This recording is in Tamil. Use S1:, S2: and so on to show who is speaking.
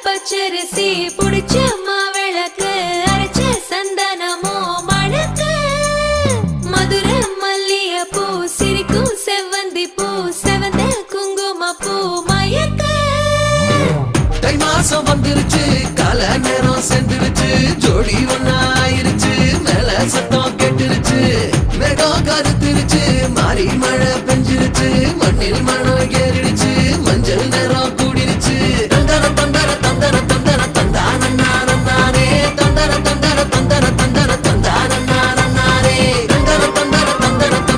S1: பச்சரிசி புடிச்ச மாவிளக்கு அரைச்ச சந்தனமோ மணக்கு மதுர மல்லிய பூ சிரிக்கும் செவ்வந்தி பூ செவந்த குங்கும பூ மயக்க
S2: தை மாசம் வந்துருச்சு கால நேரம் சென்றுருச்சு ஜோடி ஒன்னாயிருச்சு மேல சத்தம் கெட்டுருச்சு மேகம் கருத்துருச்சு மாறி மழை பெஞ்சிருச்சு மண்ணில்